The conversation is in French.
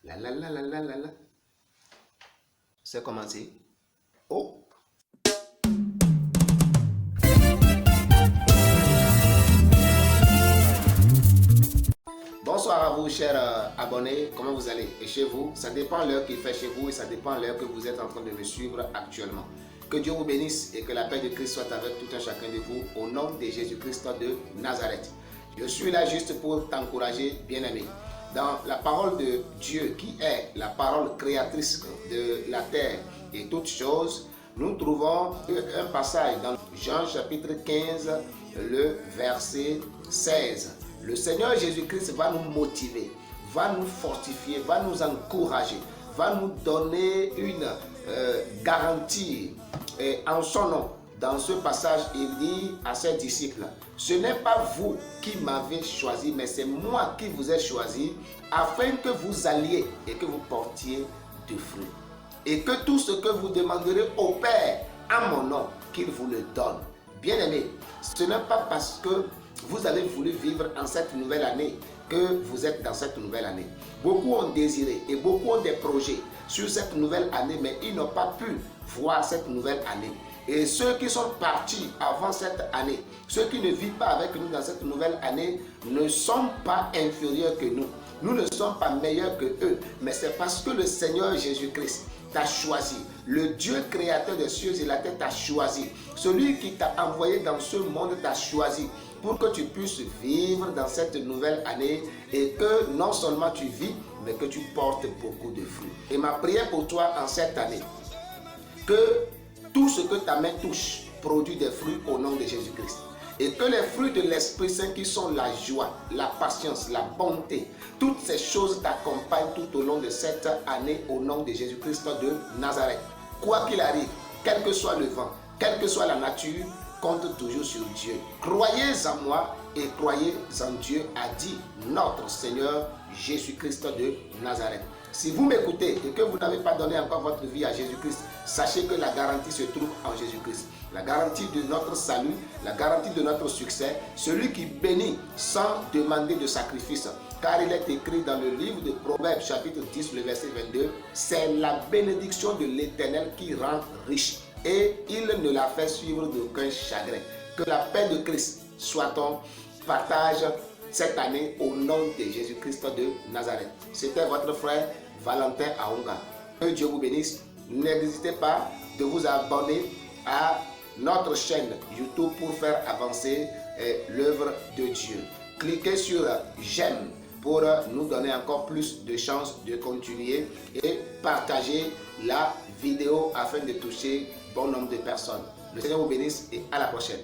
La la la la la la la. C'est commencé. Oh. Bonsoir à vous, chers abonnés. Comment vous allez? Et chez vous, ça dépend l'heure qu'il fait chez vous et ça dépend l'heure que vous êtes en train de me suivre actuellement. Que Dieu vous bénisse et que la paix de Christ soit avec tout un chacun de vous au nom de Jésus-Christ de Nazareth. Je suis là juste pour t'encourager, bien-aimé. Dans la parole de Dieu, qui est la parole créatrice de la terre et toutes choses, nous trouvons un passage dans Jean chapitre 15, le verset 16. Le Seigneur Jésus-Christ va nous motiver, va nous fortifier, va nous encourager, va nous donner une garantie en son nom. Dans ce passage, il dit à ses disciples, ce n'est pas vous qui m'avez choisi, mais c'est moi qui vous ai choisi, afin que vous alliez et que vous portiez du fruit. Et que tout ce que vous demanderez au Père en mon nom, qu'il vous le donne. Bien-aimés, ce n'est pas parce que vous avez voulu vivre en cette nouvelle année que vous êtes dans cette nouvelle année. Beaucoup ont désiré et beaucoup ont des projets sur cette nouvelle année, mais ils n'ont pas pu voir cette nouvelle année. Et ceux qui sont partis avant cette année, ceux qui ne vivent pas avec nous dans cette nouvelle année, ne sont pas inférieurs que nous. Nous ne sommes pas meilleurs que eux, mais c'est parce que le Seigneur Jésus-Christ t'a choisi. Le Dieu créateur des cieux et la terre t'a choisi. Celui qui t'a envoyé dans ce monde t'a choisi pour que tu puisses vivre dans cette nouvelle année et que non seulement tu vis, mais que tu portes beaucoup de fruits. Et ma prière pour toi en cette année, que tout ce que ta main touche produit des fruits au nom de Jésus-Christ. Et que les fruits de l'Esprit Saint qui sont la joie, la patience, la bonté, toutes ces choses t'accompagnent tout au long de cette année au nom de Jésus-Christ de Nazareth. Quoi qu'il arrive, quel que soit le vent, quelle que soit la nature, compte toujours sur Dieu. Croyez en moi et croyez en Dieu, a dit notre Seigneur Jésus-Christ de Nazareth. Si vous m'écoutez et que vous n'avez pas donné encore votre vie à Jésus-Christ, sachez que la garantie se trouve en Jésus-Christ. La garantie de notre salut, la garantie de notre succès, celui qui bénit sans demander de sacrifice. Car il est écrit dans le livre de Proverbes chapitre 10, le verset 22, c'est la bénédiction de l'Éternel qui rend riche et il ne la fait suivre d'aucun chagrin. Que la paix de Christ soit ton partage cette année au nom de Jésus-Christ de Nazareth. C'était votre frère Valentin Aonga. Que Dieu vous bénisse. N'hésitez pas de vous abonner à notre chaîne YouTube pour faire avancer l'œuvre de Dieu. Cliquez sur j'aime pour nous donner encore plus de chances de continuer et partager la vidéo afin de toucher bon nombre de personnes. Le Seigneur vous bénisse et à la prochaine.